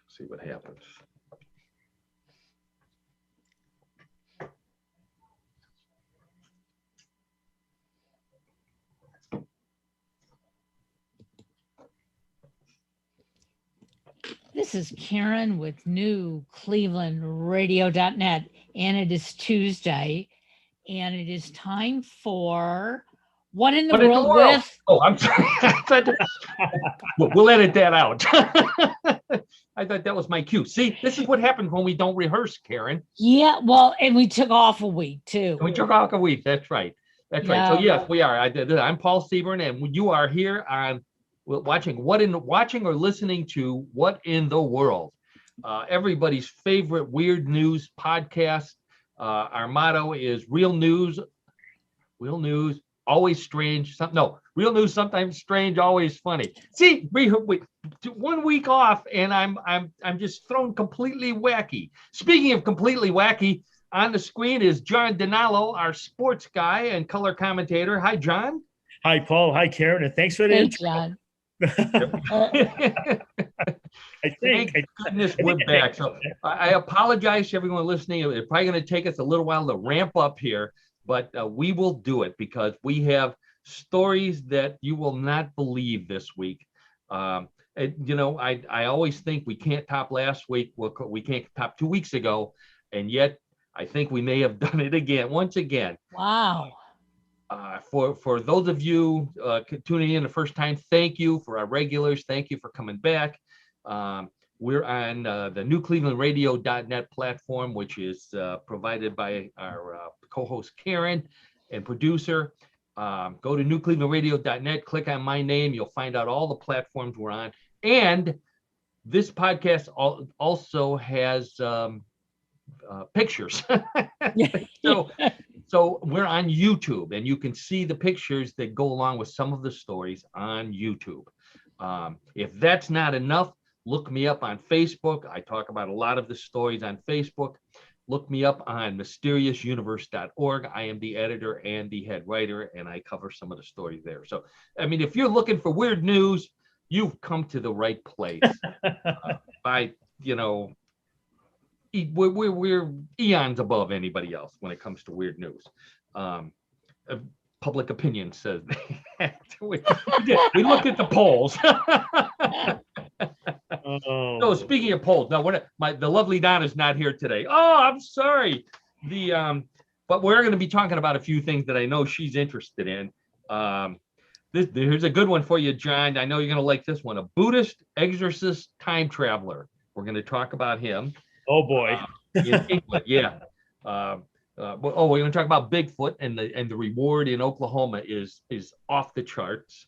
See what happens. This is Karen with New Cleveland Radio.net, and it is Tuesday, and it is time for What in the What in the World world? with? Oh, I'm sorry. We'll edit that out. I thought that was my cue. See, this is what happens when we don't rehearse, Karen. Yeah, well, and we took off a week too. And we took off a week. That's right. That's right. So Yeah. yes, we are. I'm Paul Sebern, and you are here on watching or listening to What in the World, everybody's favorite weird news podcast. Our motto is real news, always strange. Real news, sometimes strange, always funny. See, we 1 week off, and I'm just thrown completely wacky. Speaking of completely wacky, on the screen is John DiNallo, our sports guy and color commentator. Hi, John. Hi, Paul. Hi, Karen. And thanks for the Hey, intro. John. Thank goodness we're back. So I apologize to everyone listening. It's probably going to take us a little while to ramp up here, but we will do it because we have stories that you will not believe this week. I always think we can't top last week. We can't top 2 weeks ago, and yet I think we may have done it again, once again. Wow. For those of you tuning in the first time, thank you. For our regulars, thank you for coming back. We're on the newclevelandradio.net platform, which is provided by our co-host Karen and producer. Go to newclevelandradio.net, click on my name. You'll find out all the platforms we're on. And this podcast also has pictures. So we're on YouTube, and you can see the pictures that go along with some of the stories on YouTube. If that's not enough, look me up on Facebook. I talk about a lot of the stories on Facebook. Look me up on mysteriousuniverse.org. I am the editor and the head writer, and I cover some of the stories there. So, I mean, if you're looking for weird news, you've come to the right place. We're eons above anybody else when it comes to weird news. Public opinion says we looked at the polls. So speaking of polls, now the lovely Donna's not here today. Oh, I'm sorry. But we're going to be talking about a few things that I know she's interested in. Here's a good one for you, John. I know you're going to like this one. A Buddhist exorcist time traveler. We're going to talk about him. Oh boy. In England, yeah. We're going to talk about Bigfoot, and the reward in Oklahoma is off the charts.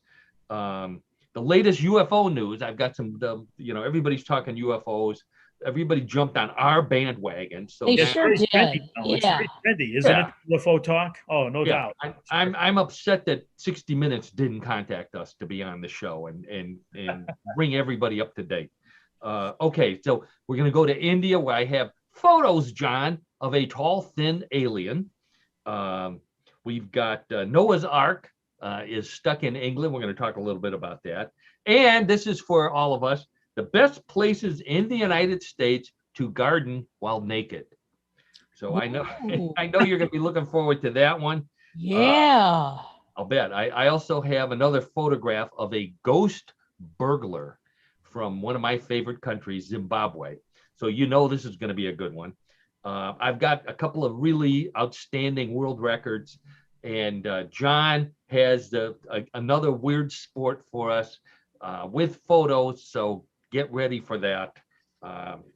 The latest UFO news. I've got everybody's talking UFOs. Everybody jumped on our bandwagon. So they sure did. Trendy. It's very trendy, isn't it? UFO talk. Oh, no doubt. I'm upset that 60 Minutes didn't contact us to be on the show and bring everybody up to date. Okay, so we're going to go to India, where I have photos, John, of a tall, thin alien. We've got Noah's Ark is stuck in England. We're going to talk a little bit about that. And this is for all of us, the best places in the United States to garden while naked. So I know you're going to be looking forward to that one. Yeah. I'll bet. I also have another photograph of a ghost burglar from one of my favorite countries, Zimbabwe. So this is going to be a good one. I've got a couple of really outstanding world records, and John has another weird sport for us with photos. So get ready for that,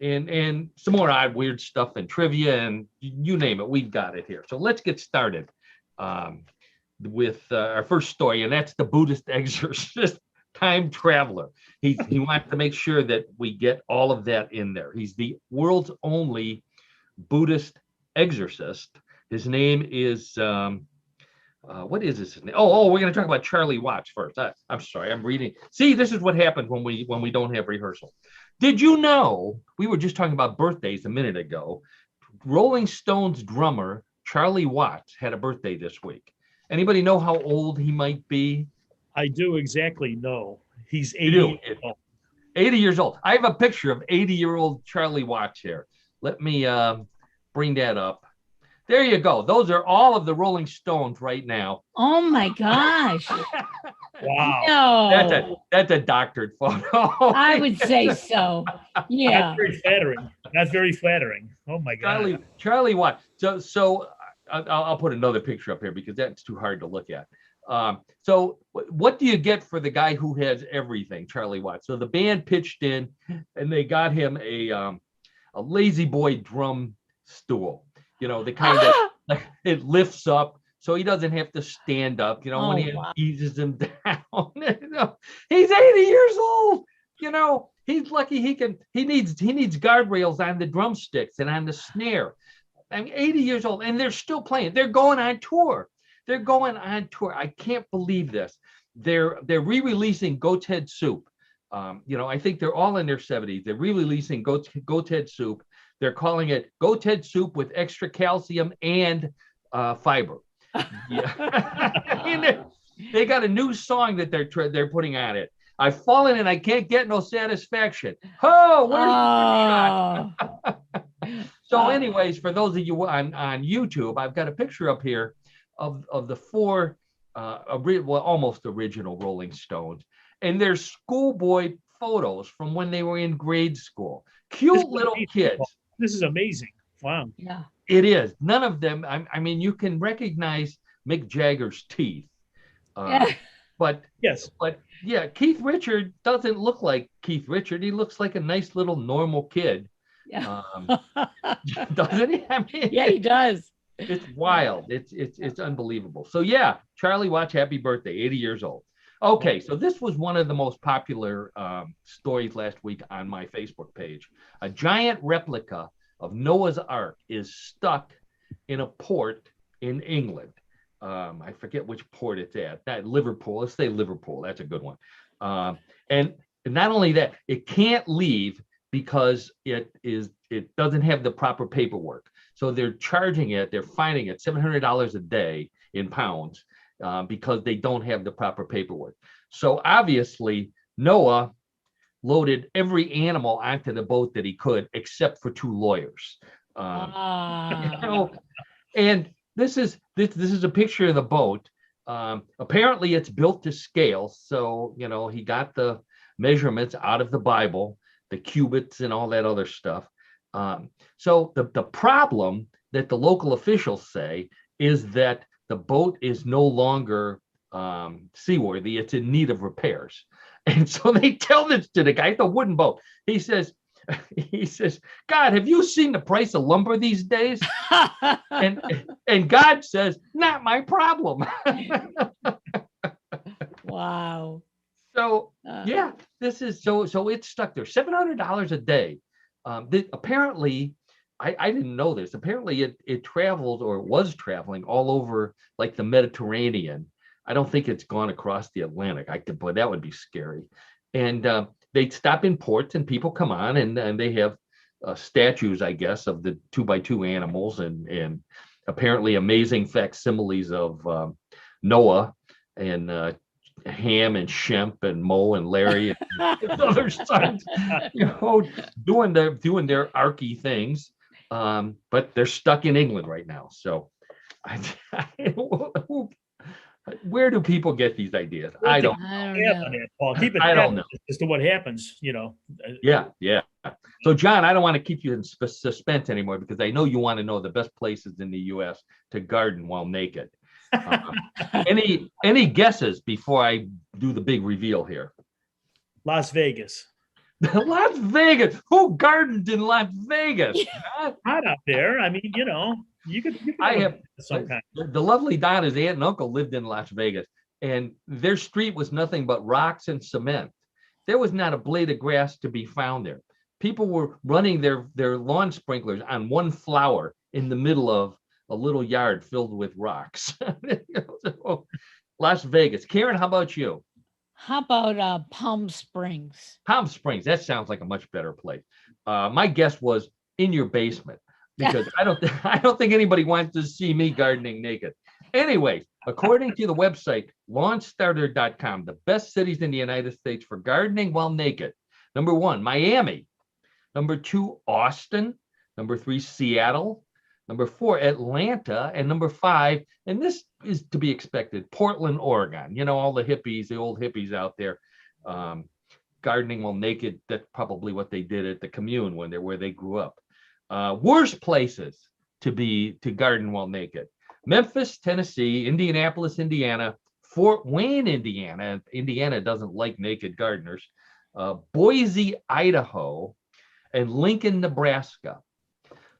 and some more odd weird stuff and trivia, and you name it, we've got it here. So let's get started with our first story, and that's the Buddhist exorcist time traveler. He wants to make sure that we get all of that in there. He's the world's only Buddhist exorcist. His name is what is his name? Oh, we're going to talk about Charlie Watts first. I'm sorry, I'm reading. See, this is what happens when we don't have rehearsal. Did you know, we were just talking about birthdays a minute ago, Rolling Stones drummer Charlie Watts had a birthday this week. Anybody know how old he might be? I do exactly know. He's 80 years old. 80 years old. I have a picture of 80-year-old Charlie Watts here. Let me bring that up. There you go. Those are all of the Rolling Stones right now. Oh my gosh. Wow. No, That's a doctored photo. I would say so. Yeah. That's very flattering. That's very flattering. Oh my God. Charlie Watts. So I'll put another picture up here because that's too hard to look at. So what do you get for the guy who has everything, Charlie Watts? So the band pitched in and they got him a lazy boy drum stool. You know, the kind that like, it lifts up so he doesn't have to stand up, you know, when he eases him down. You know, he's 80 years old. You know, he's lucky he needs guardrails on the drumsticks and on the snare. I mean, 80 years old, and they're still playing. They're going on tour. I can't believe this. They're re-releasing Goat's Head Soup. You know, I think they're all in their 70s. They're re-releasing Goat's Head Soup. They're calling it Goat's Head Soup with extra calcium and fiber. Yeah. They got a new song that they're putting on it. I've fallen and I can't get no satisfaction. Oh, So anyways, for those of you on YouTube, I've got a picture up here of the four almost original Rolling Stones. And there's schoolboy photos from when they were in grade school. Cute little kids. This is amazing. Wow. Yeah. It is. None of them, I mean, you can recognize Mick Jagger's teeth. But yes. But yeah, Keith Richard doesn't look like Keith Richard. He looks like a nice little normal kid. Yeah. Doesn't he? I mean, yeah, he does. It's wild. It's unbelievable. So yeah, Charlie Watts, happy birthday, 80 years old. Okay, so this was one of the most popular stories last week on my Facebook page. A giant replica of Noah's Ark is stuck in a port in England. I forget which port it's at. That Liverpool. Let's say Liverpool. That's a good one. And not only that, it can't leave because it doesn't have the proper paperwork. So they're charging it. They're fining it $700 a day in pounds because they don't have the proper paperwork. So obviously Noah loaded every animal onto the boat that he could, except for two lawyers. You know, and this is a picture of the boat. Apparently it's built to scale. So, you know, he got the measurements out of the Bible, the cubits and all that other stuff. So the problem that the local officials say is that the boat is no longer seaworthy. It's in need of repairs. And so they tell this to the guy, it's a wooden boat. He says, God, have you seen the price of lumber these days? and God says, not my problem. Wow. So yeah, this is so it's stuck there. $700 a day. Apparently, I didn't know this. Apparently, it traveled or was traveling all over like the Mediterranean. I don't think it's gone across the Atlantic. Boy, that would be scary. And they stop in ports and people come on and they have statues, I guess, of the 2x2 animals and apparently amazing facsimiles of Noah and Ham and Shemp and Mo and Larry and other sons, you know, doing their arky things. But they're stuck in England right now. So where do people get these ideas? I don't know. Paul, keep it. I don't know as to what happens, you know. Yeah. So John, I don't want to keep you in suspense anymore because I know you want to know the best places in the U.S. to garden while naked. Any guesses before I do the big reveal here? Las Vegas. Las Vegas. Who gardened in Las Vegas? Hot out there. I mean, you know, you could I have some kind. The lovely Donna's aunt and uncle lived in Las Vegas, and their street was nothing but rocks and cement. There was not a blade of grass to be found there. People were running their lawn sprinklers on one flower in the middle of a little yard filled with rocks. So, Las Vegas. Karen, how about you? How about Palm Springs? Palm Springs. That sounds like a much better place. My guess was in your basement because I don't think anybody wants to see me gardening naked. Anyways, according to the website lawnstarter.com, the best cities in the United States for gardening while naked, Number 1, Miami. Number 2, Austin. Number 3, Seattle. Number 4, Atlanta. And number 5, and this is to be expected, Portland, Oregon. You know, all the hippies, the old hippies out there, gardening while naked. That's probably what they did at the commune where they grew up. Worst places to garden while naked: Memphis, Tennessee; Indianapolis, Indiana; Fort Wayne, Indiana. Indiana doesn't like naked gardeners. Boise, Idaho; and Lincoln, Nebraska.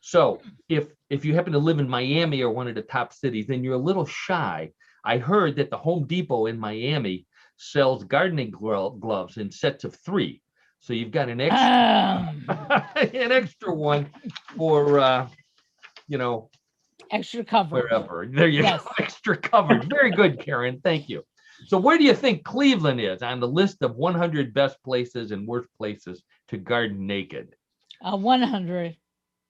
So if you happen to live in Miami or one of the top cities, then you're a little shy. I heard that the Home Depot in Miami sells gardening gloves in sets of 3. So you've got an extra, an extra one for, extra cover. Wherever. There you go. Extra coverage. Very good, Karen. Thank you. So where do you think Cleveland is on the list of 100 best places and worst places to garden naked? 100.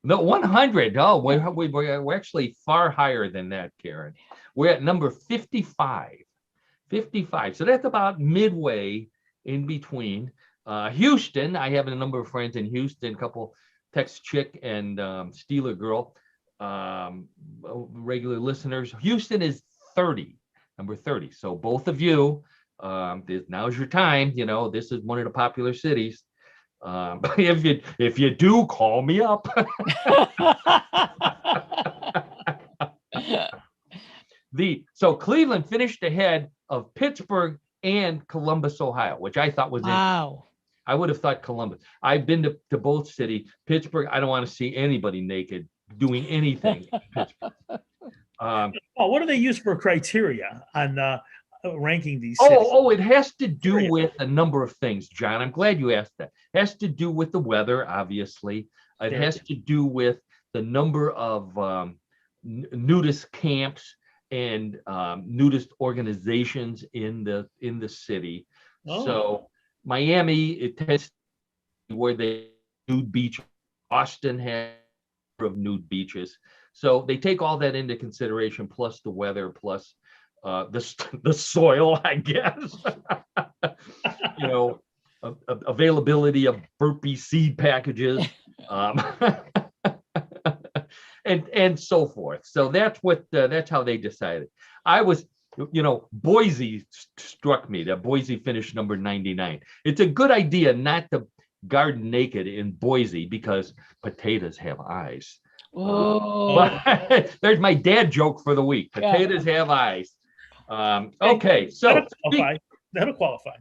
No, 100. Oh, we're actually far higher than that, Karen. We're at number 55. 55. So that's about midway in between. Houston, I have a number of friends in Houston, a couple Tex Chick and Steeler Girl, regular listeners. Houston is 30, number 30. So both of you, now's your time. You know, this is one of the popular cities. If you do, call me up. So Cleveland finished ahead of Pittsburgh and Columbus, Ohio, which I thought was wow. I would have thought Columbus. I've been to both cities. Pittsburgh, I don't want to see anybody naked doing anything in Pittsburgh. What do they use for criteria on ranking these cities? It has to do with a number of things, John. I'm glad you asked that. It has to do with the weather, obviously. It has to do with the number of nudist camps and nudist organizations in the city. So Miami, it tends to be where they nude beach. Austin has a number of nude beaches. So they take all that into consideration, plus the weather, plus the soil, I guess. Availability of burpee seed packages, and so forth. So that's how they decided. Boise struck me. That Boise finished number 99. It's a good idea not to garden naked in Boise because potatoes have eyes. There's my dad joke for the week. Potatoes have eyes. Okay, so that'll qualify.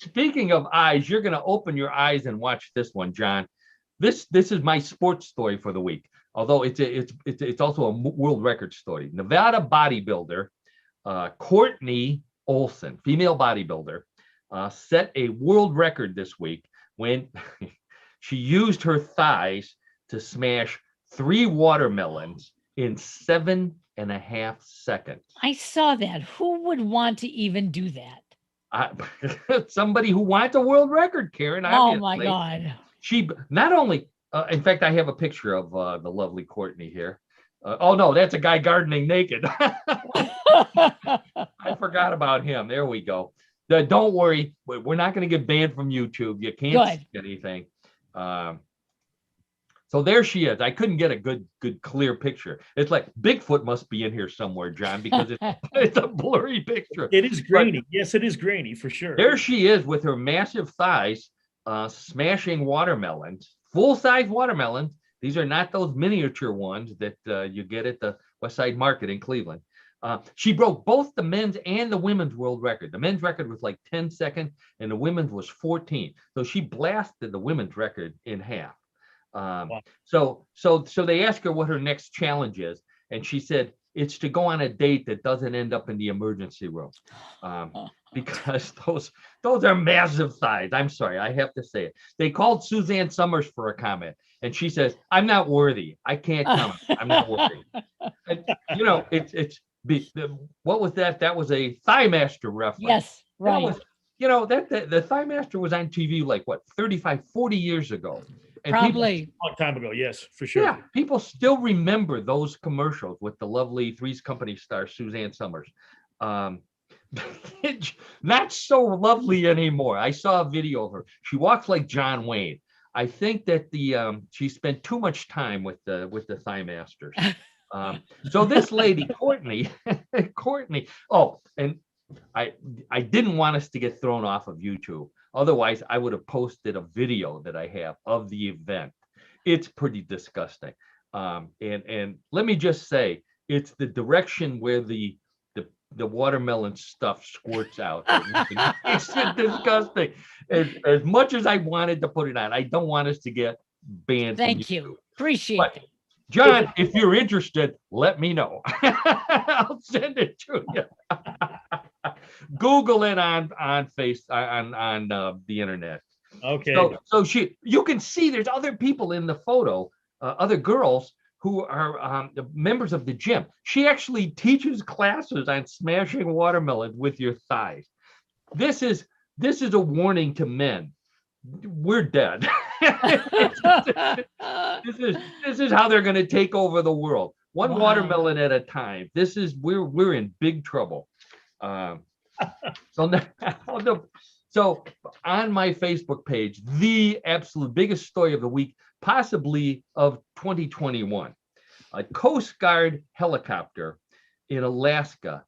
Speaking of eyes, you're going to open your eyes and watch this one, John. This is my sports story for the week. Although it's also a world record story. Nevada bodybuilder Courtney Olson, female bodybuilder, set a world record this week when she used her thighs to smash 3 watermelons in 7.5 seconds. I saw that. Who would want to even do that? Somebody who wants a world record, Karen. Oh my God. She not only, in fact, I have a picture of the lovely Courtney here. No, that's a guy gardening naked. I forgot about him. There we go. Don't worry. We're not going to get banned from YouTube. You can't see anything. So there she is. I couldn't get a good, clear picture. It's like Bigfoot must be in here somewhere, John, because it's a blurry picture. It is grainy. Yes, it is grainy for sure. There she is with her massive thighs, smashing watermelons, full-size watermelons. These are not those miniature ones that you get at the West Side Market in Cleveland. She broke both the men's and the women's world record. The men's record was like 10 seconds, and the women's was 14. So she blasted the women's record in half. Wow. So they asked her what her next challenge is, and she said it's to go on a date that doesn't end up in the emergency room, because those are massive thighs. I'm sorry, I have to say it. They called Suzanne Summers for a comment, and she says, "I'm not worthy. I can't comment. I'm not worthy." And, what was that? That was a Thigh Master reference. Yes, right. The Thigh Master was on TV like 35, 40 years ago. And probably a long time ago. Yes, for sure. Yeah, people still remember those commercials with the lovely Three's Company star Suzanne Summers. not so lovely anymore. I saw a video of her. She walks like John Wayne. I think that she spent too much time with the Thigh Masters. So this lady, Courtney, Courtney. Oh, and I didn't want us to get thrown off of YouTube. Otherwise, I would have posted a video that I have of the event. It's pretty disgusting. And let me just say, it's the direction where the watermelon stuff squirts out. It's disgusting. As much as I wanted to put it on, I don't want us to get banned. Thank you. Appreciate it. John, if you're interested, let me know. I'll send it to you. Google it on the internet. Okay. So you can see there's other people in the photo, other girls who are members of the gym. She actually teaches classes on smashing watermelons with your thighs. This is a warning to men. We're dead. This is how they're going to take over the world, one watermelon at a time. We're in big trouble. So on my Facebook page, the absolute biggest story of the week, possibly of 2021, a Coast Guard helicopter in Alaska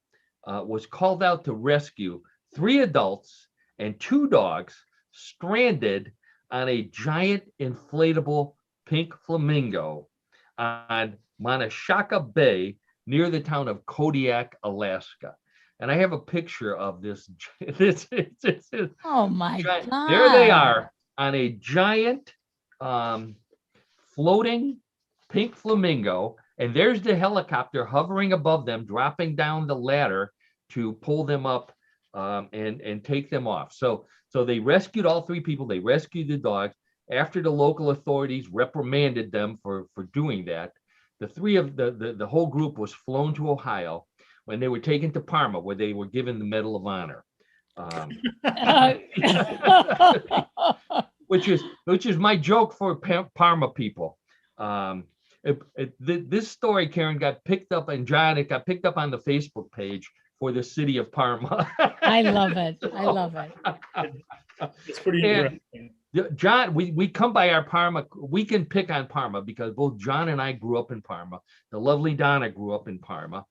was called out to rescue 3 adults and 2 dogs stranded on a giant inflatable pink flamingo on Monashaka Bay near the town of Kodiak, Alaska. And I have a picture of this. Oh my God. There they are on a giant floating pink flamingo. And there's the helicopter hovering above them, dropping down the ladder to pull them up and take them off. So they rescued all 3 people. They rescued the dogs. After the local authorities reprimanded them for doing that, the whole group was flown to Ohio, when they were taken to Parma, where they were given the Medal of Honor, which is my joke for Parma people. This story, Karen, got picked up, and John, it got picked up on the Facebook page for the city of Parma. I love it. I love it. It's pretty interesting. John, we come by our Parma. We can pick on Parma because both John and I grew up in Parma. The lovely Donna grew up in Parma.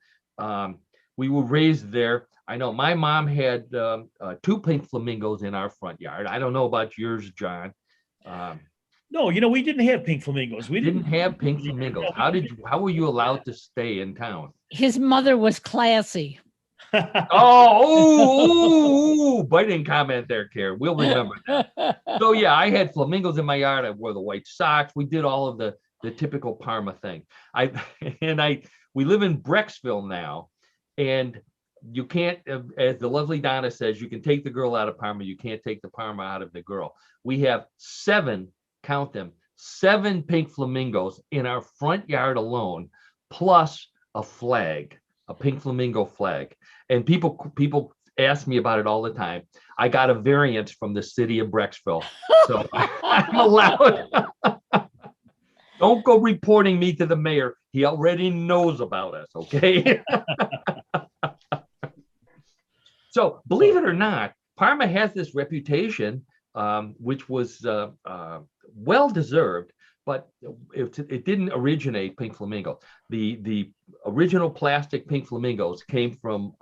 We were raised there. I know my mom had 2 pink flamingos in our front yard. I don't know about yours, John. No, we didn't have pink flamingos. We didn't have pink flamingos. How were you allowed to stay in town? His mother was classy. Biting comment there, Karen. We'll remember that. So yeah, I had flamingos in my yard. I wore the white socks. We did all of the typical Parma thing. We live in Brecksville now, and you can't, as the lovely Donna says, you can take the girl out of Parma. You can't take the Parma out of the girl. We have 7, count them, 7 pink flamingos in our front yard alone, plus a flag, a pink flamingo flag. And people ask me about it all the time. I got a variance from the city of Brecksville, so I'm allowed. Don't go reporting me to the mayor. He already knows about us, okay? So believe it or not, Parma has this reputation, which was well-deserved, but it didn't originate pink flamingo. The original plastic pink flamingos came from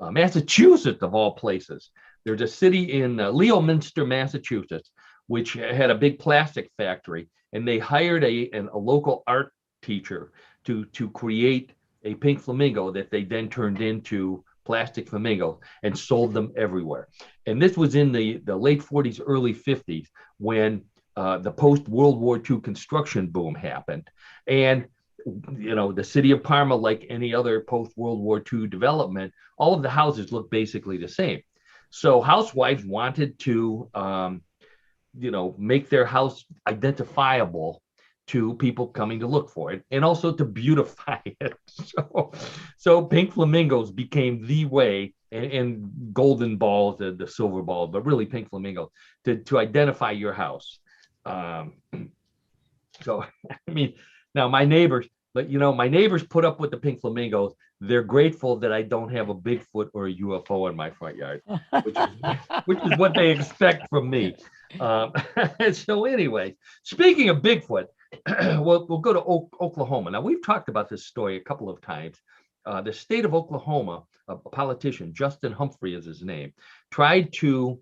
Massachusetts, of all places. There's a city in Leominster, Massachusetts, which had a big plastic factory, and they hired a local art teacher to create a pink flamingo that they then turned into plastic flamingos and sold them everywhere. And this was in the late 40s, early 50s, when the post-World War II construction boom happened. And the city of Parma, like any other post-World War II development, all of the houses look basically the same. So housewives wanted to make their house identifiable to people coming to look for it, and also to beautify it. So pink flamingos became the way, and golden balls, the silver balls, but really pink flamingos to identify your house. So I mean, now my neighbors put up with the pink flamingos. they're grateful that I don't have a Bigfoot or a UFO in my front yard, which is which is what they expect from me. Um, so anyway, speaking of Bigfoot, we'll go to Oklahoma. Now, we've talked about this story a couple of times. The state of Oklahoma, a politician, Justin Humphrey is his name, tried to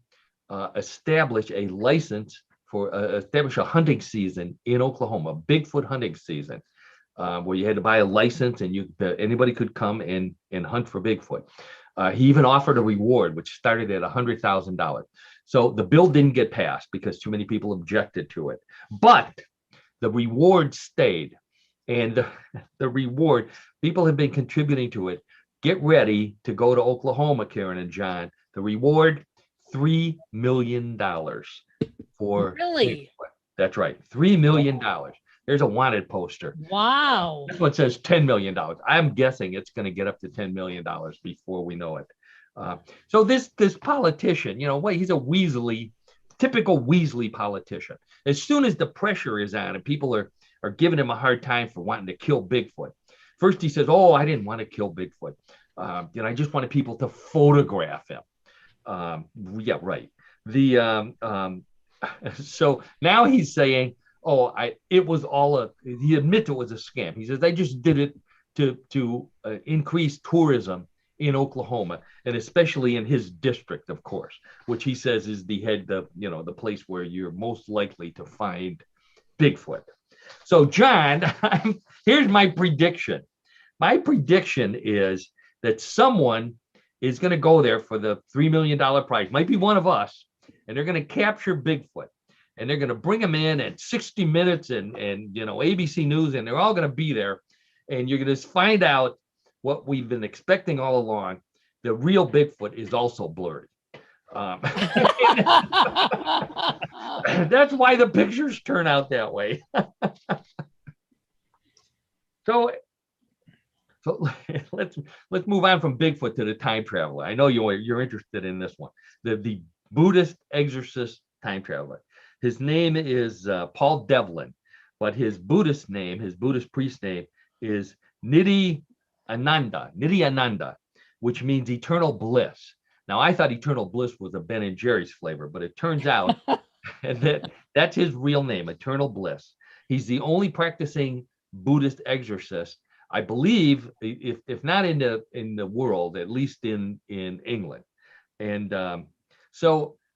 establish a license for establish a hunting season in Oklahoma, Bigfoot hunting season, where you had to buy a license and anybody could come and hunt for Bigfoot. He even offered a reward, which started at $100,000. So the bill didn't get passed because too many people objected to it. But the reward stayed. And the reward, people have been contributing to it. Get ready to go to Oklahoma, Karen and John. The reward, $3 million for Really? Bigfoot. That's right, $3 million. There's a wanted poster. Wow. This one says $10 million. I'm guessing it's going to get up to $10 million before we know it. So this politician, he's a typical Weasley politician. As soon as the pressure is on and people are giving him a hard time for wanting to kill Bigfoot, first he says, "Oh, I didn't want to kill Bigfoot. I just wanted people to photograph him." Yeah, right. So now he's saying, "Oh, it was all he admits it was a scam." He says, "I just did it to increase tourism in Oklahoma, and especially in his district, of course, which he says is the place where you're most likely to find Bigfoot." So, John, here's my prediction. My prediction is that someone is going to go there for the $3 million prize. Might be one of us, and they're going to capture Bigfoot. And they're going to bring him in at 60 Minutes and ABC News, and they're all going to be there. And you're going to find out what we've been expecting all along. The real Bigfoot is also blurry. That's why the pictures turn out that way. So let's move on from Bigfoot to the time traveler. I know you're interested in this one. The Buddhist exorcist time traveler. His name is Paul Devlin, but his Buddhist priest name is Nidhi Ananda, which means eternal bliss. Now, I thought eternal bliss was a Ben and Jerry's flavor, but it turns out that's his real name, eternal bliss. He's the only practicing Buddhist exorcist, I believe, if not in the world, at least in England. And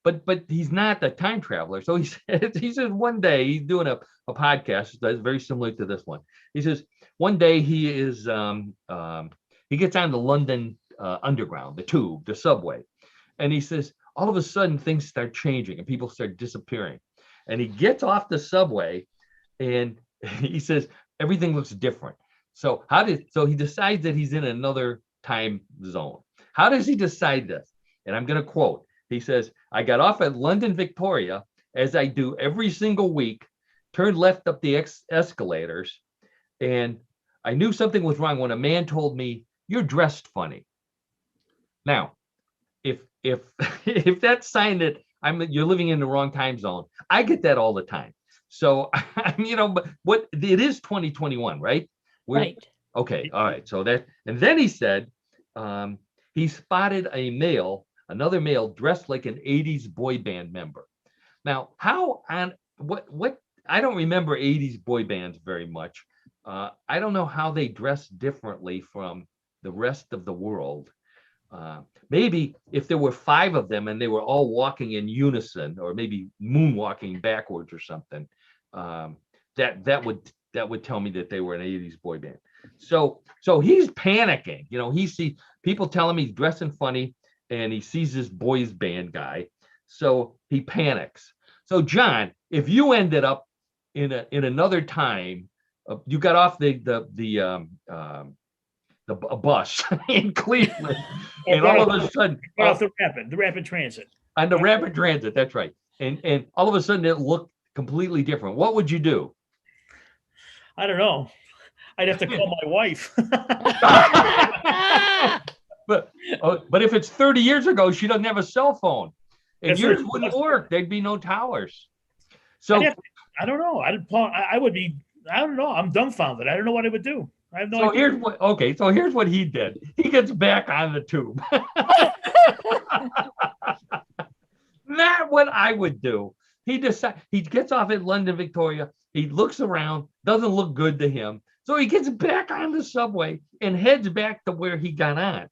but he's not a time traveler. So he says one day he's doing a podcast that's very similar to this one. He says one day he gets on the London Underground, the tube, the subway, and he says all of a sudden things start changing and people start disappearing, and he gets off the subway and he says everything looks different. So he decides that he's in another time zone. How does he decide this? And I'm going to quote. He says, "I got off at London Victoria, as I do every single week, turned left up the escalators, and I knew something was wrong when a man told me, 'You're dressed funny.'" Now, if that's sign that you're living in the wrong time zone, I get that all the time. So, but what it is 2021, right? Right. Okay. All right. So and then he said, he spotted another male dressed like an 80s boy band member. Now, what I don't remember 80s boy bands very much. I don't know how they dress differently from the rest of the world. Maybe if there were 5 of them and they were all walking in unison, or maybe moonwalking backwards or something, that would tell me that they were an 80s boy band. So he's panicking. He sees people tell him he's dressing funny, and he sees this boys band guy. So he panics. So John, if you ended up in another time, you got off the bus in Cleveland, and all of a sudden, off the rapid transit. On the rapid transit, that's right. And all of a sudden, it looked completely different. What would you do? I don't know. I'd have to call my wife. But if it's 30 years ago, she doesn't have a cell phone, and yours wouldn't work. There'd be no towers. So I don't know. I would be. I don't know. I'm dumbfounded. I don't know what I would do. I have no So idea. here's what he did. He gets back on the tube. Not what I would do. He gets off at London Victoria. He looks around, doesn't look good to him. So he gets back on the subway and heads back to where he got on.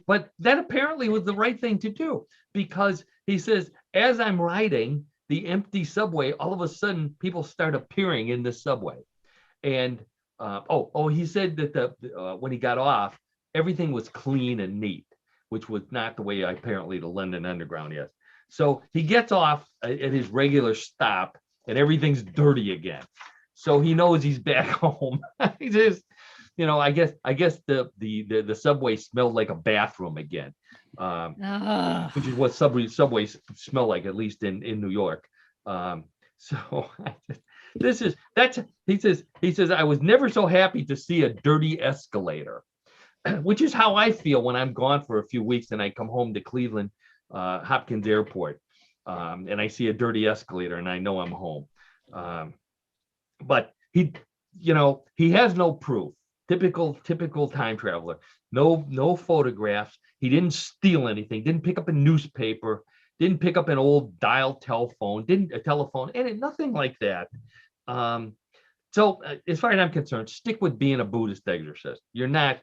But that apparently was the right thing to do, because he says, as I'm riding the empty subway, all of a sudden people start appearing in the subway. And he said that when he got off, everything was clean and neat, which was not the way apparently the London Underground is. So he gets off at his regular stop, and everything's dirty again. So he knows he's back home. He says, I guess the subway smelled like a bathroom again, which is what subways smell like, at least in New York. So he says I was never so happy to see a dirty escalator, which is how I feel when I'm gone for a few weeks and I come home to Cleveland Hopkins Airport, and I see a dirty escalator and I know I'm home. But he has no proof. Typical time traveler. No photographs. He didn't steal anything. Didn't pick up a newspaper. Didn't pick up an old dial telephone. A telephone, and nothing like that. So as far as I'm concerned, stick with being a Buddhist exorcist. You're not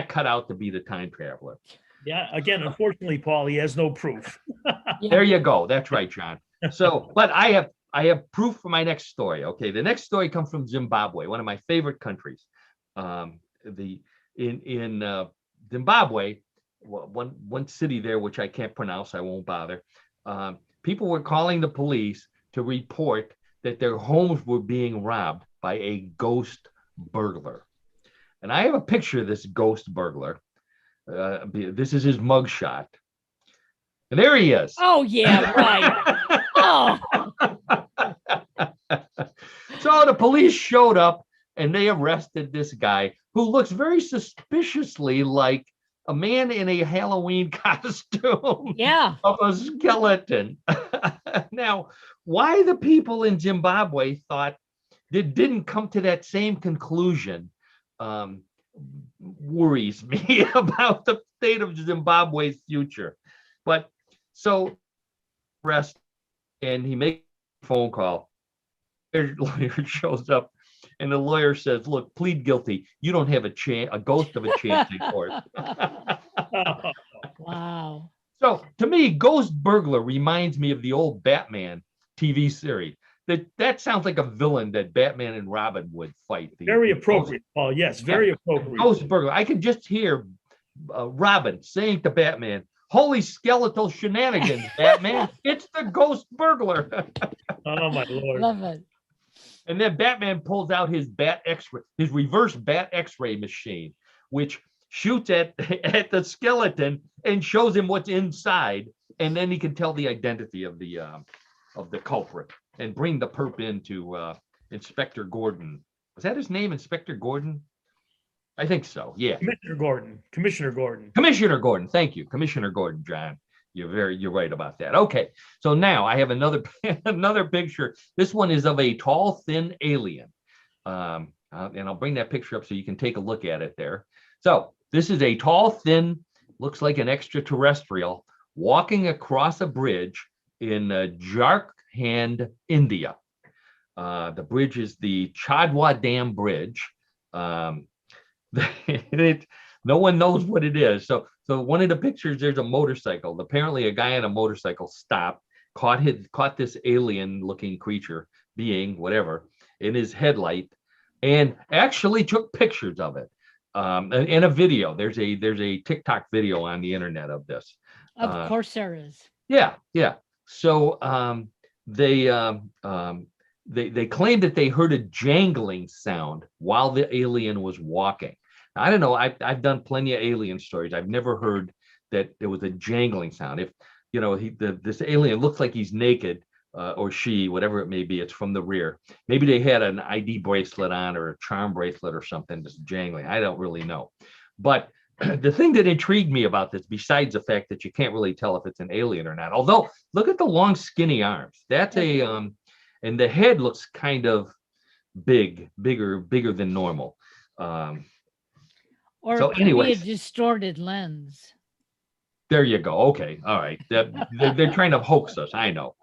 cut out to be the time traveler. Yeah. Again, unfortunately, Paul, he has no proof. There you go. That's right, John. So, but I have proof for my next story. Okay, the next story comes from Zimbabwe, one of my favorite countries. In Zimbabwe, one city there which I can't pronounce, I won't bother. People were calling the police to report that their homes were being robbed by a ghost burglar. And I have a picture of this ghost burglar. This is his mugshot. And there he is. Oh, yeah, right. Oh. So the police showed up and they arrested this guy who looks very suspiciously like a man in a Halloween costume. Yeah. Of a skeleton. Now, why the people in Zimbabwe thought they didn't come to that same conclusion worries me about the state of Zimbabwe's future. But so rest, and he makes a phone call. The lawyer shows up, and the lawyer says, "Look, plead guilty. You don't have a ghost of a chance in court." Wow. So to me, Ghost Burglar reminds me of the old Batman TV series. That sounds like a villain that Batman and Robin would fight. Very appropriate, Paul. Yes, very appropriate. Ghost Burglar. I could just hear Robin saying to Batman, "Holy skeletal shenanigans, Batman! It's the Ghost Burglar." Oh my Lord! Love it. And then Batman pulls out his his reverse bat X-ray machine, which shoots at the skeleton and shows him what's inside, and then he can tell the identity of the culprit and bring the perp into Inspector Gordon. Was that his name, Inspector Gordon? I think so. Yeah. Commissioner Gordon. Thank you, Commissioner Gordon. John, you're right about that. Okay, so now I have another picture. This one is of a tall, thin alien, and I'll bring that picture up so you can take a look at it there. So this is a tall, thin, looks like an extraterrestrial walking across a bridge in Jharkhand, India. The bridge is the Chadwa Dam Bridge. No one knows what it is. So one of the pictures, there's a motorcycle. Apparently, a guy on a motorcycle stopped, caught this alien-looking creature, being whatever, in his headlight, and actually took pictures of it. And a video. There's a TikTok video on the internet of this. Of course there is. Yeah. So they claimed that they heard a jangling sound while the alien was walking. I don't know. I've done plenty of alien stories. I've never heard that there was a jangling sound. If this alien looks like he's naked, or she, whatever it may be, it's from the rear. Maybe they had an ID bracelet on or a charm bracelet or something that's jangling. I don't really know. But the thing that intrigued me about this, besides the fact that you can't really tell if it's an alien or not, although look at the long, skinny arms. That's and the head looks kind of bigger than normal. Um, Or So it could be a anyways. distorted lens. There you go. Okay, all right. They're trying to hoax us. I know.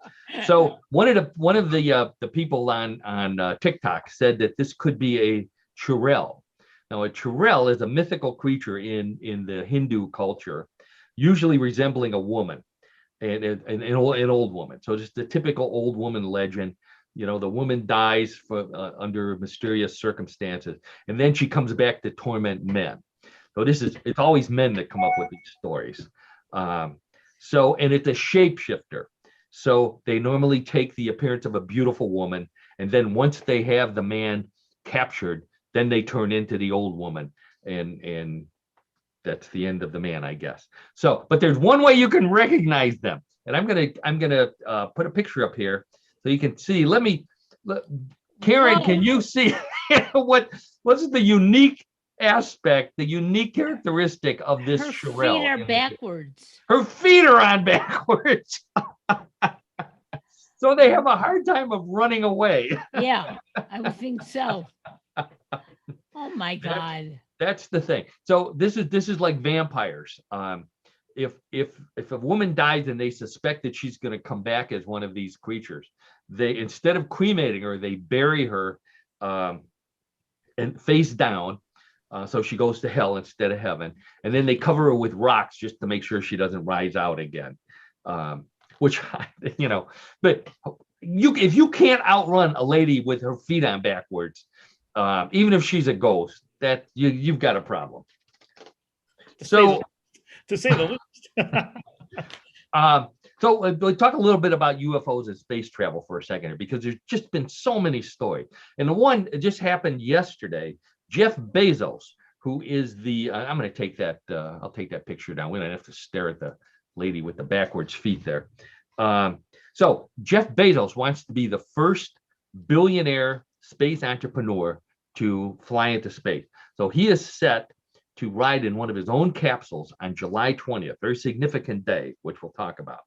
So one of the people on TikTok said that this could be a churel. Now, a churel is a mythical creature in the Hindu culture, usually resembling a woman, and an old woman. So just the typical old woman legend. The woman dies under mysterious circumstances, and then she comes back to torment men. So it's always men that come up with these stories. Um, and it's a shapeshifter. So they normally take the appearance of a beautiful woman, and then once they have the man captured, then they turn into the old woman, and that's the end of the man, I guess. So, but there's one way you can recognize them, and I'm gonna put a picture up here so you can see. Karen, Whoa. can you see what's the unique aspect, the unique characteristic of this Her churel? feet are backwards. Her feet are on backwards. So they have a hard time of running away. Yeah, I would think so. Oh my God. That's the thing. So this is like vampires. If a woman dies and they suspect that she's going to come back as one of these creatures, they, instead of cremating her, they bury her and face down. So she goes to hell instead of heaven, and then they cover her with rocks just to make sure she doesn't rise out again. But if you can't outrun a lady with her feet on backwards, even if she's a ghost, that you've got a problem. To say the least. So we'll talk a little bit about UFOs and space travel for a second here, because there's just been so many stories. And the one that just happened yesterday, Jeff Bezos, who is I'm going to take that, I'll take that picture down. We don't have to stare at the lady with the backwards feet there. So Jeff Bezos wants to be the first billionaire space entrepreneur to fly into space. So he is set to ride in one of his own capsules on July 20th, very significant day, which we'll talk about.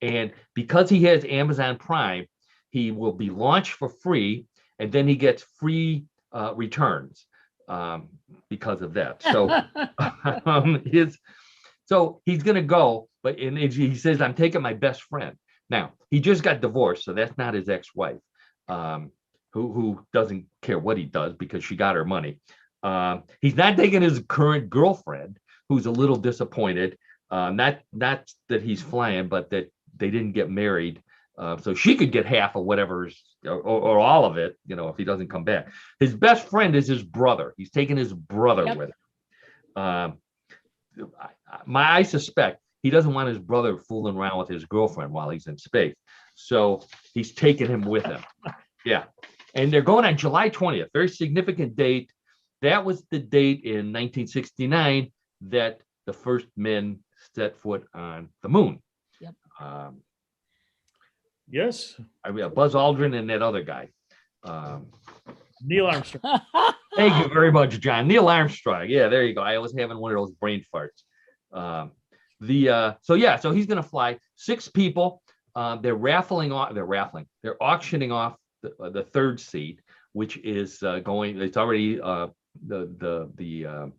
And because he has Amazon Prime, he will be launched for free, and then he gets free returns because of that. So so he's going to go, but he says, I'm taking my best friend. Now, he just got divorced, so that's not his ex-wife, who doesn't care what he does because she got her money. He's not taking his current girlfriend, who's a little disappointed. Not that he's flying, but that they didn't get married. So she could get half of whatever's, or all of it, if he doesn't come back. His best friend is his brother. He's taking his brother with him. I suspect he doesn't want his brother fooling around with his girlfriend while he's in space. So he's taking him with him. Yeah. And they're going on July 20th, very significant date. That was the date in 1969 that the first men set foot on the moon. Yep. Yes. Buzz Aldrin and that other guy. Neil Armstrong. Thank you very much, John. Neil Armstrong. Yeah, there you go. I was having one of those brain farts. So he's going to fly 6 people. They're raffling off. They're auctioning off the third seat, which is going. It's already the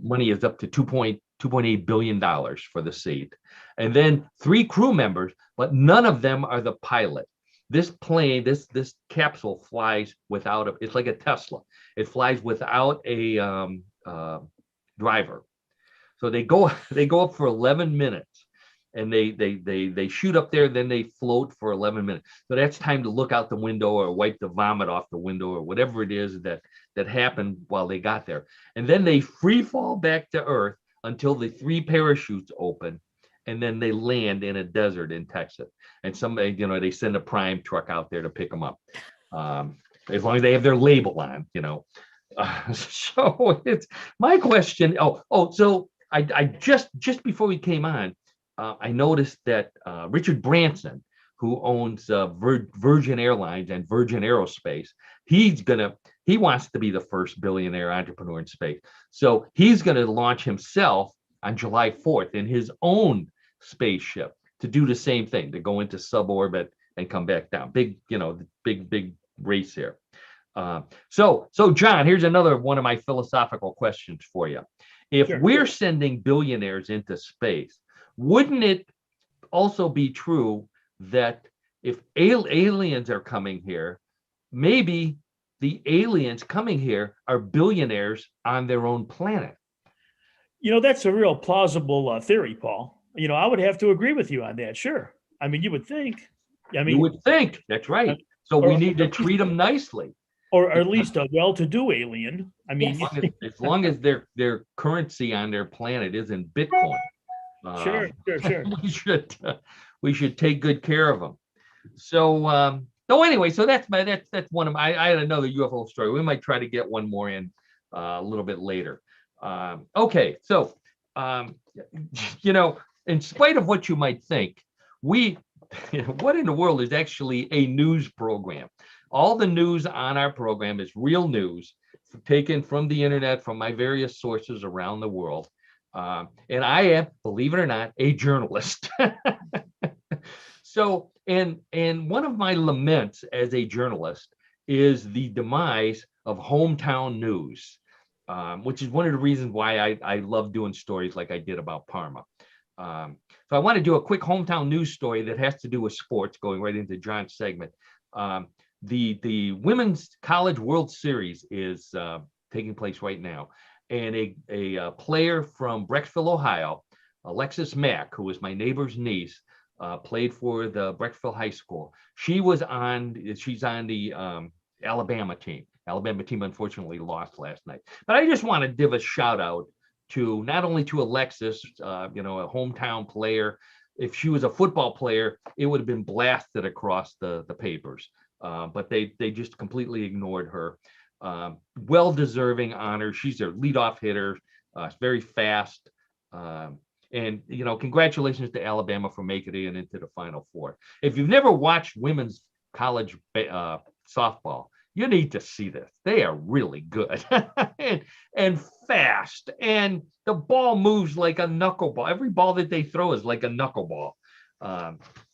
money is up to $2.8 billion for the seat, and then 3 crew members, but none of them are the pilot. This plane, this capsule flies without it's like a Tesla. It flies without a driver. So they go up for 11 minutes, and they shoot up there, then they float for 11 minutes. So that's time to look out the window or wipe the vomit off the window or whatever it is that happened while they got there. And then they free fall back to Earth until the 3 parachutes open, and then they land in a desert in Texas. And somebody, they send a Prime truck out there to pick them up, as long as they have their label on, So it's my question. So I just before we came on, I noticed that Richard Branson, who owns Virgin Airlines and Virgin Aerospace, he wants to be the first billionaire entrepreneur in space. So he's going to launch himself on July 4th in his own spaceship to do the same thing, to go into suborbit and come back down. Big race here. So John, here's another one of my philosophical questions for you. If Sure. we're sending billionaires into space, wouldn't it also be true that if aliens are coming here, maybe the aliens coming here are billionaires on their own planet? That's a real plausible theory, Paul. I would have to agree with you on that. Sure. I mean, you would think. I You mean, would think that's right. So or, we need to treat them nicely. or at least a well-to-do alien. I mean, Yes. As long as their currency on their planet isn't Bitcoin, sure. we should we should take good care of them. So anyway, so that's one of my. I had another UFO story. We might try to get one more in a little bit later. Okay, so in spite of what you might think, we what in the world is actually a news program? All the news on our program is real news taken from the internet, from my various sources around the world. And I am, believe it or not, a journalist. So, and one of my laments as a journalist is the demise of hometown news, which is one of the reasons why I love doing stories like I did about Parma. So I want to do a quick hometown news story that has to do with sports, going right into John's segment. The Women's College World Series is taking place right now. And a player from Brecksville, Ohio, Alexis Mack, who is my neighbor's niece, played for the Brecksville High School. She's on the Alabama team. Alabama team unfortunately lost last night. But I just want to give a shout out to not only to Alexis, a hometown player. If she was a football player, it would have been blasted across the papers. But they just completely ignored her. Well-deserving honor. She's their leadoff hitter, very fast. And congratulations to Alabama for making it into the Final Four. If you've never watched women's college softball, you need to see this. They are really good and fast, and the ball moves like a knuckleball. Every ball that they throw is like a knuckleball,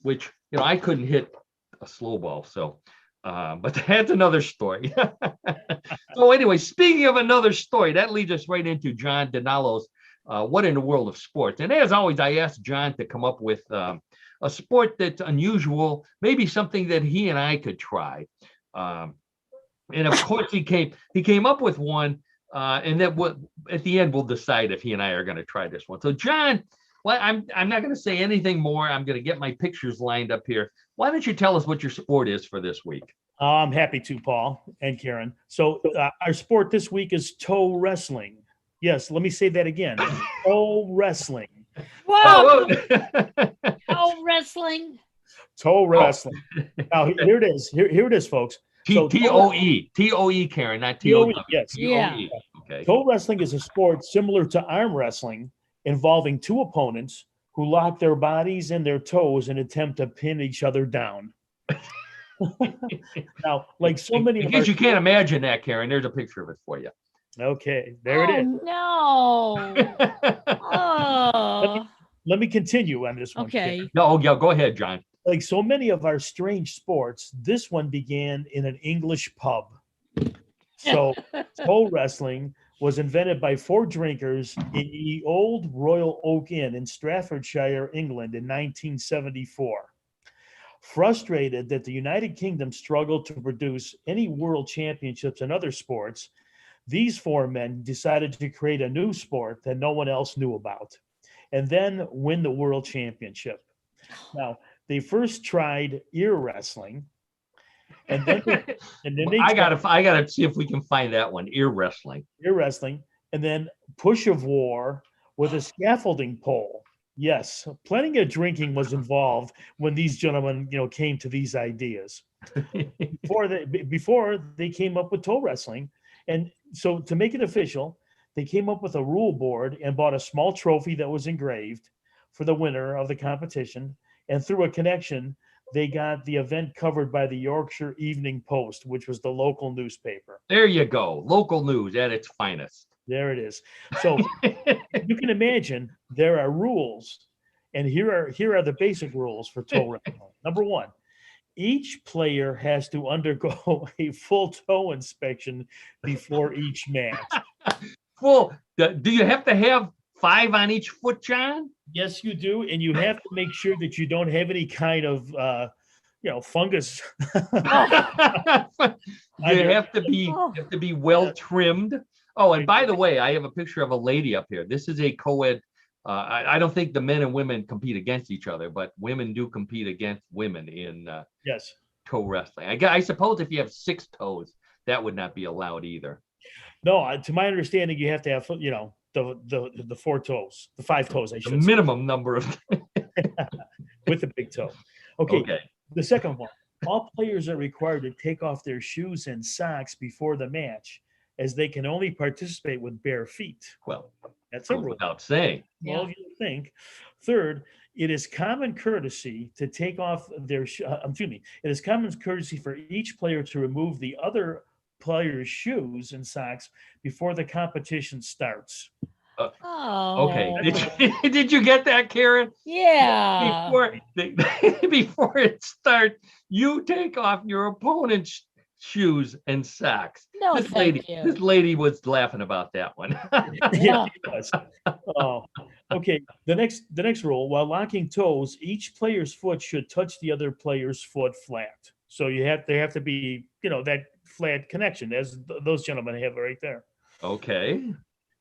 which I couldn't hit a slow ball. So, but that's another story. So anyway, speaking of another story, that leads us right into John DiNallo's What in the World of Sports. And as always, I asked John to come up with a sport that's unusual, maybe something that he and I could try. And of course, he came up with one, and that at the end we'll decide if he and I are going to try this one. So, John, well, I'm not going to say anything more. I'm going to get my pictures lined up here. Why don't you tell us what your sport is for this week? I'm happy to, Paul and Karen. So, our sport this week is toe wrestling. Yes, let me say that again. Toe wrestling. Whoa! Toe wrestling. Toe wrestling. Now, here it is. Here it is, folks. T-O-E, Karen, not T-O-E. Yes. Yeah. Okay. Toe wrestling is a sport similar to arm wrestling, involving two opponents who lock their bodies and their toes and attempt to pin each other down. Now, like so many in case you can't imagine that, Karen, there's a picture of it for you. Okay, there it is. No. Oh. Let me continue on this one. Okay. No, yeah, go ahead, John. Like so many of our strange sports, this one began in an English pub. So, toe wrestling was invented by four drinkers in the old Royal Oak Inn in Staffordshire, England in 1974. Frustrated that the United Kingdom struggled to produce any world championships in other sports, these four men decided to create a new sport that no one else knew about, and then win the world championship. Now, they first tried ear wrestling, and then they I gotta see if we can find that one. Ear wrestling, and then push of war with a scaffolding pole. Yes, plenty of drinking was involved when these gentlemen, came to these ideas. Before they came up with toe wrestling, and so to make it official, they came up with a rule board and bought a small trophy that was engraved for the winner of the competition. And through a connection, they got the event covered by the Yorkshire Evening Post, which was the local newspaper. There you go. Local news at its finest. There it is. So you can imagine there are rules. And here are the basic rules for toe wrestling. Number one, Each player has to undergo a full toe inspection before each match. Full. Do you have to have 5 on each foot, John? Yes, you do, and you have to make sure that you don't have any kind of fungus. You have to be well trimmed. Oh, and by the way, I have a picture of a lady up here. This is a co-ed. I don't think the men and women compete against each other, but women do compete against women in Yes. toe wrestling. I suppose if you have 6 toes, that would not be allowed either. No, to my understanding, you have to have the 4 toes, the 5 toes, I The should say, minimum number of. with the big toe. Okay. Okay. The second one, all players are required to take off their shoes and socks before the match, as they can only participate with bare feet. Well, That's a goes rule. without saying. Well, you think. Third, it is common courtesy to take off their. It is common courtesy for each player to remove the other player's shoes and socks before the competition starts. Oh. Okay. Did you get that, Karen? Yeah. Before it starts, you take off your opponent's shoes and socks. No, This thank you. lady was laughing about that one. Yeah, it was. Oh, okay. The next rule: while locking toes, each player's foot should touch the other player's foot flat. So they have to be that flat connection, as those gentlemen have right there. Okay.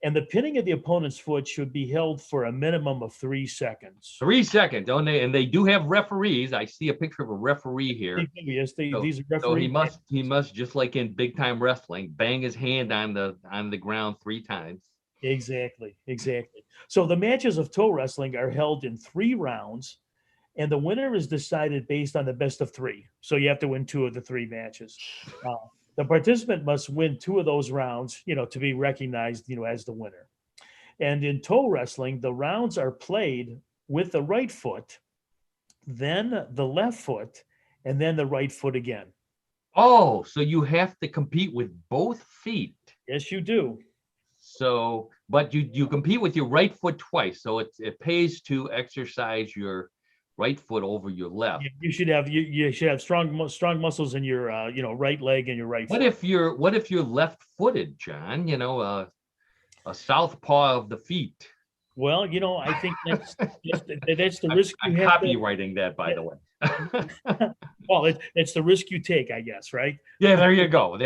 And the pinning of the opponent's foot should be held for a minimum of 3 seconds. 3 seconds, don't they? And they do have referees. I see a picture of a referee here. Yes, these are referees. So he must just like in big time wrestling, bang his hand on the ground 3 times. Exactly. So the matches of toe wrestling are held in 3 rounds, and the winner is decided based on the best of 3. So you have to win 2 of the 3 matches. The participant must win 2 of those rounds, to be recognized, as the winner. And in toe wrestling, the rounds are played with the right foot, then the left foot, and then the right foot again. Oh, so you have to compete with both feet. Yes, you do. So, but you compete with your right foot twice. So it pays to exercise your right foot over your left. You should have strong muscles in your right leg and your right foot. What if you're left-footed, John? A southpaw of the feet. Well, I think that's the risk you I'm have. copywriting that, by the way. Well, it's the risk you take, I guess, right? Yeah, there you go.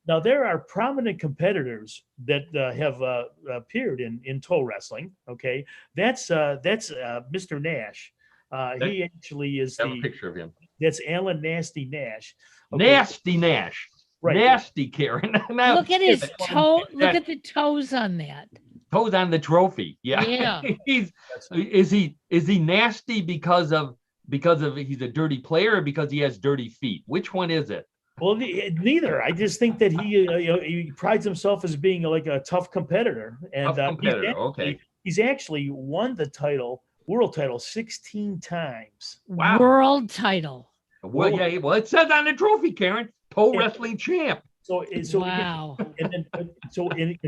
Now there are prominent competitors that have appeared in toe wrestling. Okay, that's Mr. Nash. He actually is a picture of him. That's Alan Nasty Nash. Okay. Nasty Nash. Right. Nasty Karen. Now, look at his toe. Look at the toes on that. Toes on the trophy. Yeah. Yeah. Is he nasty because of he's a dirty player, or because he has dirty feet? Which one is it? Well, neither. I just think that he prides himself as being like a tough competitor, and he's actually won the world title 16 times. Wow. World title. Well, yeah. Well, it says on the trophy, Karen, toe wrestling champ. So wow. In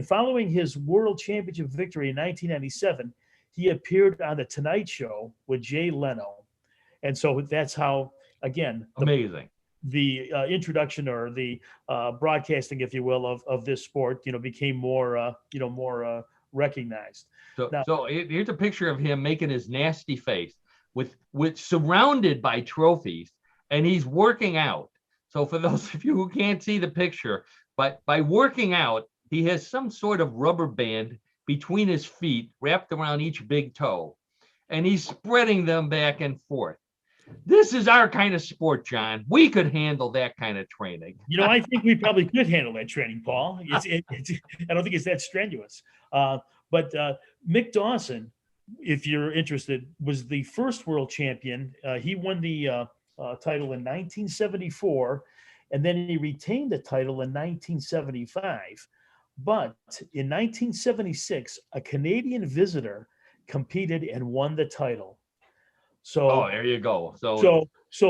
following his world championship victory in 1997, he appeared on the Tonight Show with Jay Leno, and so that's how, again, amazing. The introduction, or the broadcasting, if you will, of this sport, became more recognized. So here's a picture of him making his nasty face with surrounded by trophies, and he's working out. So for those of you who can't see the picture, but by working out, he has some sort of rubber band between his feet wrapped around each big toe, and he's spreading them back and forth. This is our kind of sport, John. We could handle that kind of training. I think we probably could handle that training, Paul. I don't think it's that strenuous. But Mick Dawson, if you're interested, was the first world champion. He won the title in 1974, and then he retained the title in 1975. But in 1976, a Canadian visitor competed and won the title. So there you go. So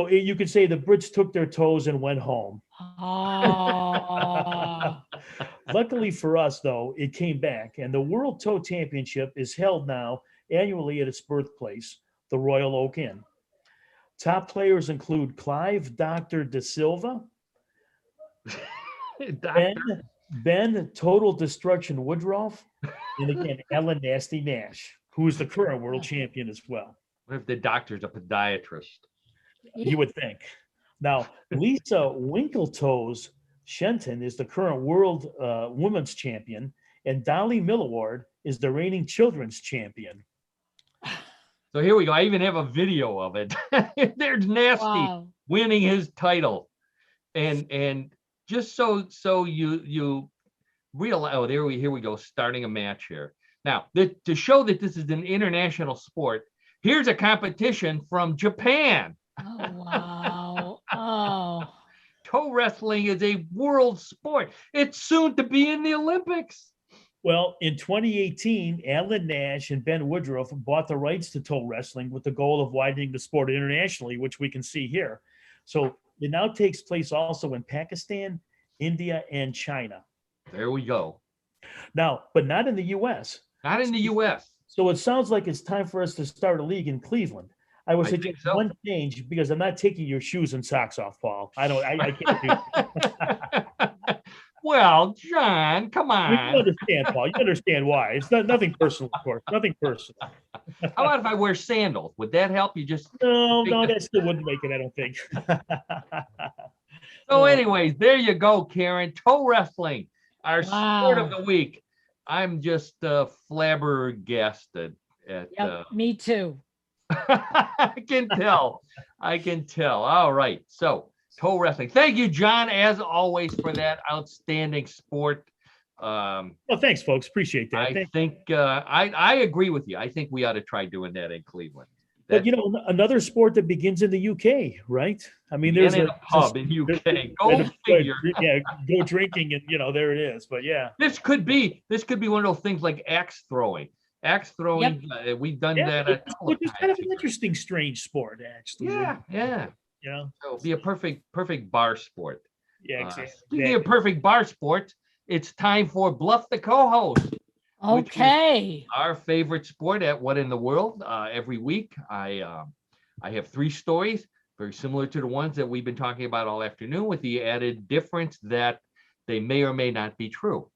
you could say the Brits took their toes and went home. Oh. Luckily for us, though, it came back, and the World Toe Championship is held now annually at its birthplace, the Royal Oak Inn. Top players include Clive Dr. Da Silva, Doctor. Ben Total Destruction Woodruff, and again, Ellen Nasty Nash, who is the current world champion as well. What if the doctor's a podiatrist? You would think. Now, Lisa Winkletoes Shenton is the current world women's champion, and Dolly Millward is the reigning children's champion. So here we go. I even have a video of it. There's Nasty winning his title, and just so you realize. Oh, here we go. Starting a match here now. To show that this is an international sport, here's a competition from Japan. Oh, wow. Oh. Toe wrestling is a world sport. It's soon to be in the Olympics. Well, in 2018, Alan Nash and Ben Woodruff bought the rights to toe wrestling with the goal of widening the sport internationally, which we can see here. So it now takes place also in Pakistan, India, and China. There we go. Now, but not in the U.S. Not in the U.S. So it sounds like it's time for us to start a league in Cleveland. I would suggest one change because I'm not taking your shoes and socks off, Paul. I can't do that. Well, John, come on. You understand, Paul. You understand why. It's nothing personal, of course. Nothing personal. How about if I wear sandals? Would that help you? No, that still wouldn't make it, I don't think. So anyways, there you go, Karen. Toe wrestling, our sport of the week. I'm just flabbergasted at me too. I can tell. All right. So toe wrestling. Thank you, John, as always, for that outstanding sport. Well, thanks, folks. Appreciate that. I think I agree with you. I think we ought to try doing that in Cleveland. But another sport that begins in the UK, right? I mean, there's a pub in UK. Go figure. Yeah, go drinking, and there it is. But yeah, this could be one of those things like axe throwing. Axe throwing, we've done that. Which is kind of an interesting, strange sport, actually. Yeah. So it'll be a perfect bar sport. Yeah, exactly. Speaking of perfect bar sports, it's time for Bluff the Co-host. Okay. Our favorite sport at What in the World. Every week, I have 3 stories, very similar to the ones that we've been talking about all afternoon, with the added difference that they may or may not be true.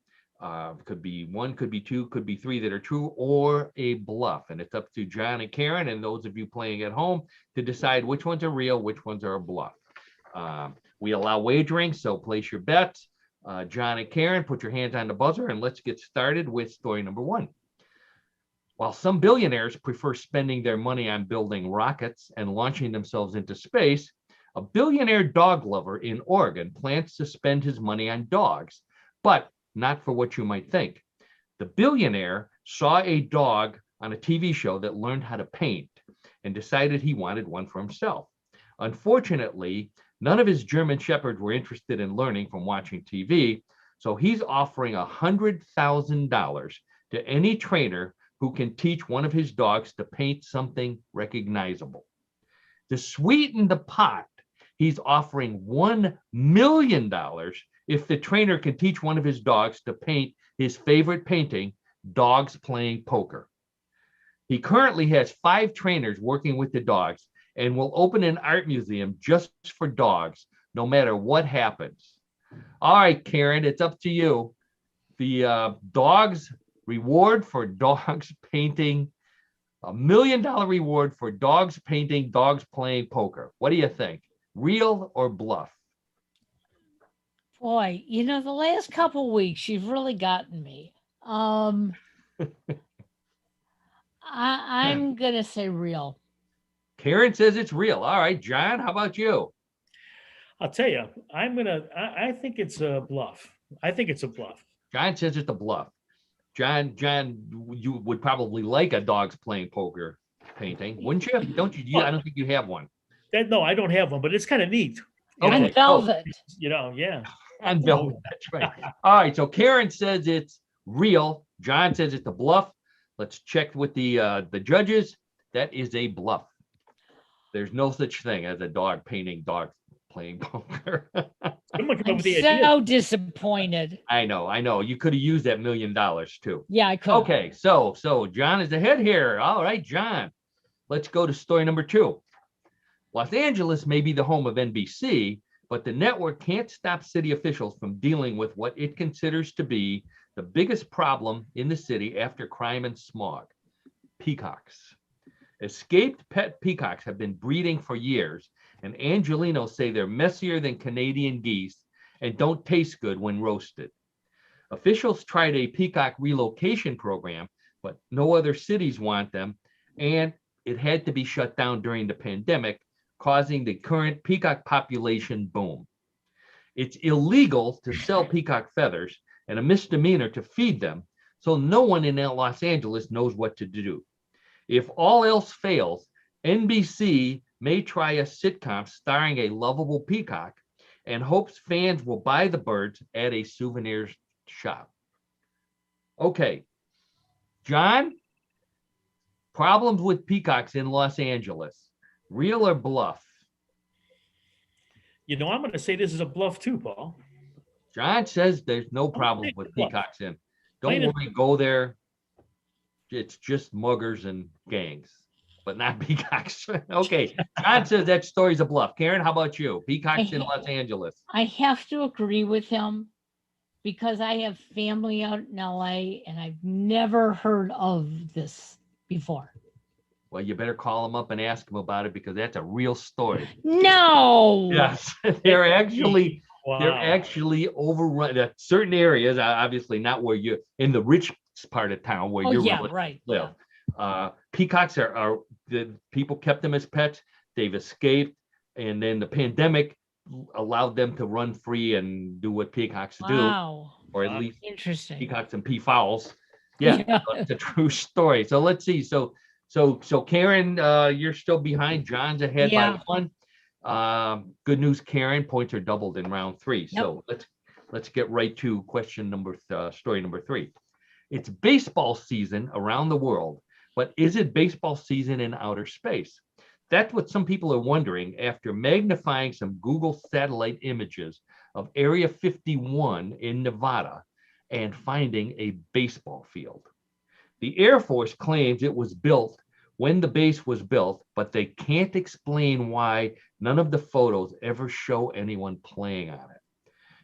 Could be 1, could be 2, could be 3 that are true, or a bluff. And it's up to John and Karen and those of you playing at home to decide which ones are real, which ones are a bluff. We allow wagering, so place your bets. John and Karen, put your hands on the buzzer and let's get started with story number 1. While some billionaires prefer spending their money on building rockets and launching themselves into space, a billionaire dog lover in Oregon plans to spend his money on dogs, but not for what you might think. The billionaire saw a dog on a TV show that learned how to paint and decided he wanted one for himself. Unfortunately, none of his German Shepherds were interested in learning from watching TV, so he's offering $100,000 to any trainer who can teach one of his dogs to paint something recognizable. To sweeten the pot, he's offering $1 million if the trainer can teach one of his dogs to paint his favorite painting, Dogs Playing Poker. He currently has 5 trainers working with the dogs and will open an art museum just for dogs, no matter what happens. All right, Karen, it's up to you. The dogs reward for dogs painting, $1 million reward for dogs painting, dogs playing poker. What do you think? Real or bluff? Boy, the last couple weeks, you've really gotten me. I'm going to say real. Karen says it's real. All right, John, how about you? I'll tell you, I think it's a bluff. I think it's a bluff. John says it's a bluff. John, you would probably like a dogs playing poker painting, wouldn't you? Don't you? I don't think you have one. No, I don't have one, but it's kind of neat. Okay. And velvet. Yeah. And velvet, that's right. All right, so Karen says it's real. John says it's a bluff. Let's check with the judges. That is a bluff. There's no such thing as a dog painting dogs playing poker. I'm so disappointed. I know. You could have used that $1 million too. Yeah, I could. Okay, so John is ahead here. All right, John. Let's go to story number 2. Los Angeles may be the home of NBC, but the network can't stop city officials from dealing with what it considers to be the biggest problem in the city after crime and smog: peacocks. Escaped pet peacocks have been breeding for years, and Angelenos say they're messier than Canadian geese and don't taste good when roasted. Officials tried a peacock relocation program, but no other cities want them, and it had to be shut down during the pandemic, causing the current peacock population boom. It's illegal to sell peacock feathers and a misdemeanor to feed them, so no one in Los Angeles knows what to do. If all else fails, NBC may try a sitcom starring a lovable peacock and hopes fans will buy the birds at a souvenir shop. Okay, John, problems with peacocks in Los Angeles, real or bluff? I'm going to say this is a bluff too, Paul. John says there's no problem with peacocks in. Don't worry, go there. It's just muggers and gangs, but not peacocks. Okay, John says that story's a bluff. Karen, how about you? Peacocks in Los Angeles. I have to agree with him because I have family out in LA and I've never heard of this before. Well, you better call them up and ask them about it because that's a real story. No. Yes, they're actually overrun at certain areas. Obviously, not where you're in the rich part of town where you live. Yeah. Peacocks are the people kept them as pets. They've escaped, and then the pandemic allowed them to run free and do what peacocks do, or at least interesting. Peacocks and peafowls. Yeah, it's a true story. So let's see. So Karen, you're still behind. John's ahead by one. Good news, Karen. Points are doubled in round 3. Yep. So let's get right to story number 3. It's baseball season around the world, but is it baseball season in outer space? That's what some people are wondering after magnifying some Google satellite images of Area 51 in Nevada and finding a baseball field. The Air Force claims it was built when the base was built, but they can't explain why none of the photos ever show anyone playing on it.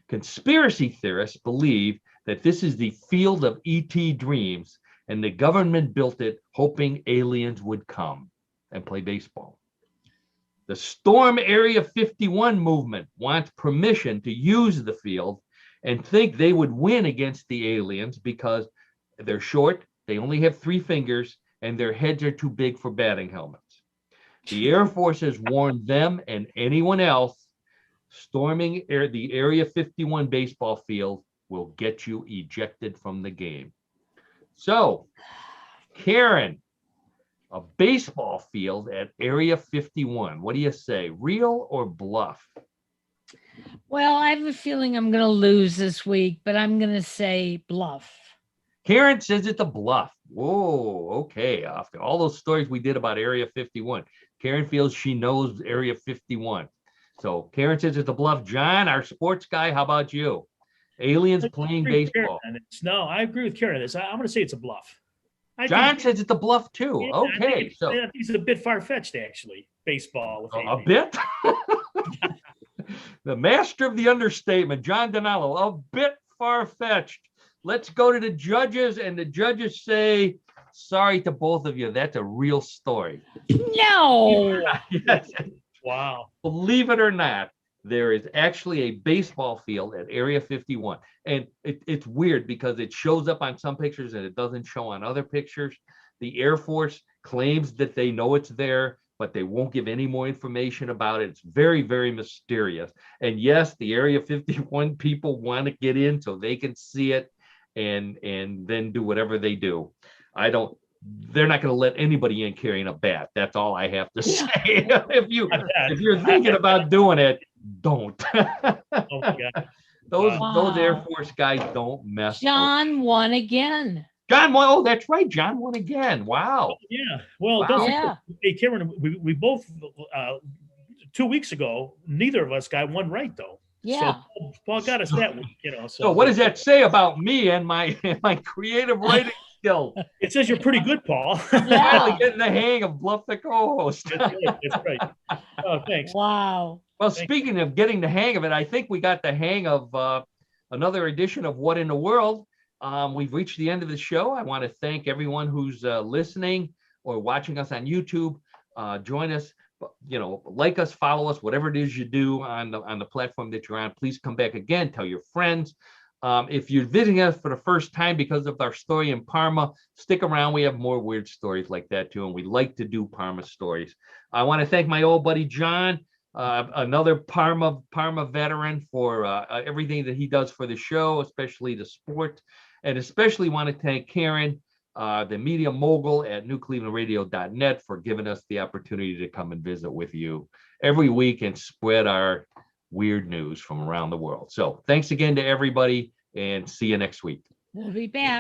Conspiracy theorists believe that this is the field of ET dreams, and the government built it hoping aliens would come and play baseball. The Storm Area 51 movement wants permission to use the field and think they would win against the aliens because they're short, they only have 3 fingers, and their heads are too big for batting helmets. The Air Force has warned them and anyone else storming the Area 51 baseball field will get you ejected from the game. So, Karen, a baseball field at Area 51. What do you say, real or bluff? Well, I have a feeling I'm going to lose this week, but I'm going to say bluff. Karen says it's a bluff. Whoa, okay. After all those stories we did about Area 51, Karen feels she knows Area 51. So Karen says it's a bluff. John, our sports guy, how about you? Aliens playing baseball. No, I agree with Karen. I'm going to say it's a bluff. John says it's a bluff too. Yeah, okay, I think it's a bit far-fetched, actually. Baseball. With a bit. The master of the understatement, John DiNallo. A bit far-fetched. Let's go to the judges, and the judges say, sorry to both of you. That's a real story. No. Yes. Wow. Believe it or not, there is actually a baseball field at Area 51. And it's weird because it shows up on some pictures and it doesn't show on other pictures. The Air Force claims that they know it's there, but they won't give any more information about it. It's very, very mysterious. And yes, the Area 51 people want to get in so they can see it and then do whatever they do. They're not going to let anybody in carrying a bat. That's all I have to say. If you're thinking about doing it, don't. Oh my God. Those Air Force guys don't mess. John won again. John won. Oh, that's right. John won again. Wow. Yeah. Well, hey, Karen, we both 2 weeks ago, neither of us got one right though. Yeah. So Paul got us that week, So what does that say about me and my creative writing skill. It says you're pretty good, Paul. Finally getting the hang of Bluff the co-host. That's right. That's right. Oh, thanks. Wow. Well, Thank speaking of getting the hang of it, I think we got the hang of another edition of What in the World. We've reached the end of the show. I want to thank everyone who's listening or watching us on YouTube. Join us, like us, follow us, whatever it is you do on the platform that you're on. Please come back again. Tell your friends. If you're visiting us for the first time because of our story in Parma, stick around. We have more weird stories like that too, and we like to do Parma stories. I want to thank my old buddy John, another Parma veteran, for everything that he does for the show, especially the sport, and especially want to thank Karen, the media mogul at newclevelandradio.net, for giving us the opportunity to come and visit with you every week and spread our weird news from around the world. So thanks again to everybody, and see you next week. We'll be back.